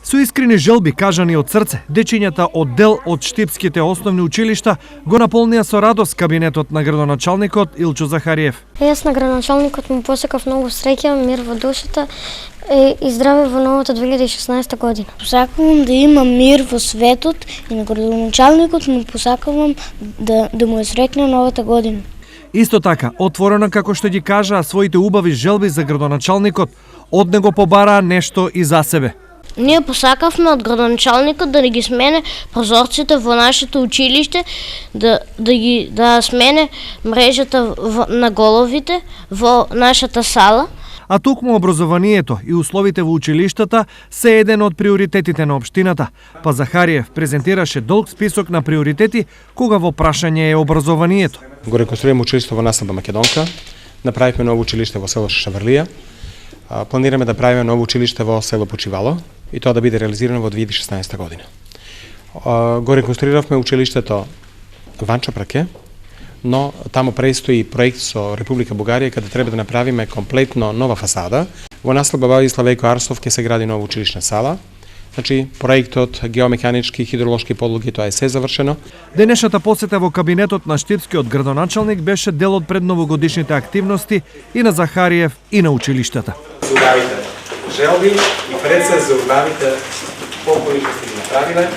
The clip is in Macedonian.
Со искрени желби кажани од срце, дечињата од дел од штипските основни училишта го наполнија со радост кабинетот на градоначалникот Илчо Захариев. Јас на градоначалникот му посакав многу среќа, мир во душата и здраве во новата 2016 година. Посакувам да има мир во светот и на градоначалникот му посакувам да му е среќна новата година. Исто така, отворено како што ги кажаа своите убави желби за градоначалникот, од него побараа нешто и за себе. Ние посакавме од градоначалникот да ги смене прозорците во нашето училиште, да смене мрежата на головите во нашата сала. А токму образованието и условите во училиштата се еден од приоритетите на општината. Па Захариев презентираше долг список на приоритети кога во прашање е образованието. Го реконструираме училиште во населба Македонка, направивме ново училиште во село Шаврлија, планираме да правиме ново училиште во село Почивало и тоа да биде реализирано во 2016 година. Го реконструиравме училиштето Ванчо Праке, но таму престои проект со Република Бугарија каде треба да направиме комплетно нова фасада. Во населба Владислав Вејко Арсов ќе се гради нова училишна сала. Значи, проектот геомеханички и хидролошки подлоги, тоа е се завршено. Денешната посета во кабинетот на штипскиот градоначалник беше дел од предновогодишните активности и на Захариев и на училиштата. За убавите желби и пред се за убавите покои што сте ги направиле.